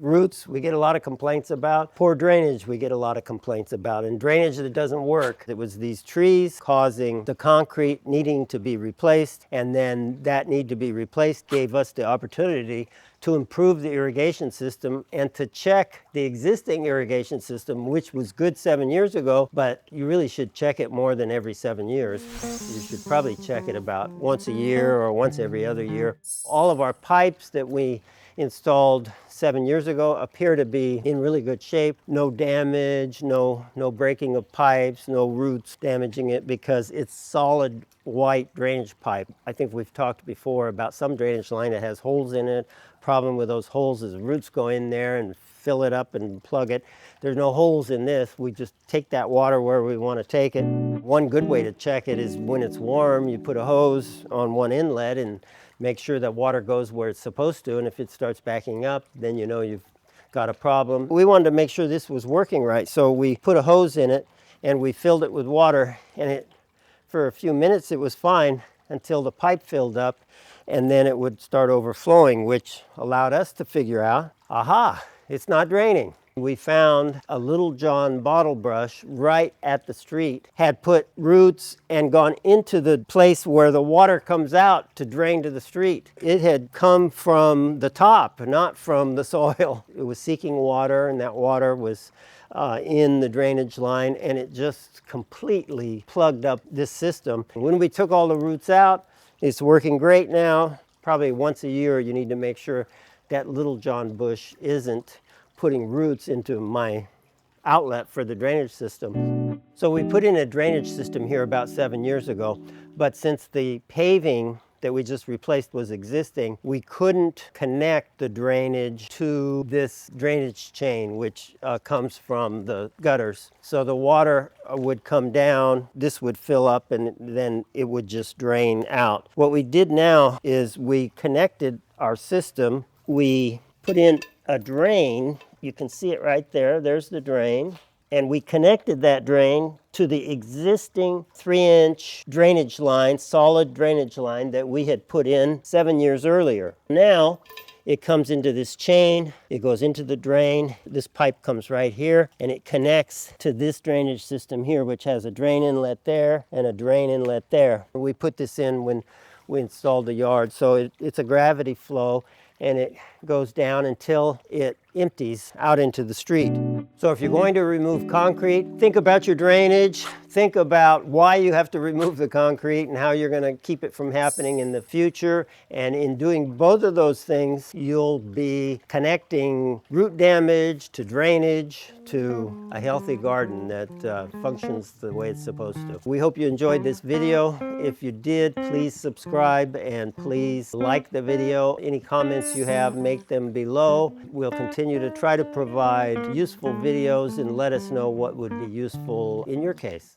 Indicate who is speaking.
Speaker 1: roots, we get a lot of complaints about. Poor drainage, we get a lot of complaints about. And drainage that doesn't work. It was these trees causing the concrete needing to be replaced, and then that need to be replaced gave us the opportunity to improve the irrigation system and to check the existing irrigation system, which was good 7 years ago, but you really should check it more than every 7 years. You should probably check it about once a year or once every other year. All of our pipes that we installed 7 years ago appear to be in really good shape. No damage, no breaking of pipes, no roots damaging it, because it's solid white drainage pipe. I think we've talked before about some drainage line that has holes in it. Problem with those holes is roots go in there and fill it up and plug it. There's no holes in this. We just take that water where we want to take it. One good way to check it is when it's warm, you put a hose on one inlet and make sure that water goes where it's supposed to, and if it starts backing up, then you know you've got a problem. We wanted to make sure this was working right, so we put a hose in it and we filled it with water, and for a few minutes it was fine until the pipe filled up, and then it would start overflowing, which allowed us to figure out, aha, it's not draining. We found a Little John bottle brush right at the street, had put roots and gone into the place where the water comes out to drain to the street. It had come from the top, not from the soil. It was seeking water, and that water was in the drainage line, and it just completely plugged up this system. When we took all the roots out, it's working great now. Probably once a year you need to make sure that Little John bush isn't putting roots into my outlet for the drainage system. So we put in a drainage system here about 7 years ago, but since the paving that we just replaced was existing, we couldn't connect the drainage to this drainage chain, which comes from the gutters. So the water would come down, this would fill up, and then it would just drain out. What we did now is we connected our system. We put in a drain. You can see it right there. There's the drain. And we connected that drain to the existing 3-inch drainage line, solid drainage line that we had put in 7 years earlier. Now it comes into this chain, it goes into the drain. This pipe comes right here, and it connects to this drainage system here, which has a drain inlet there and a drain inlet there. We put this in when we installed the yard, so it's a gravity flow, and it goes down until it empties out into the street. So if you're going to remove concrete, think about your drainage, think about why you have to remove the concrete and how you're going to keep it from happening in the future. And in doing both of those things, you'll be connecting root damage to drainage to a healthy garden that functions the way it's supposed to. We hope you enjoyed this video. If you did, please subscribe and please like the video. Any comments you have, make them below. We'll continue to try to provide useful videos and let us know what would be useful in your case.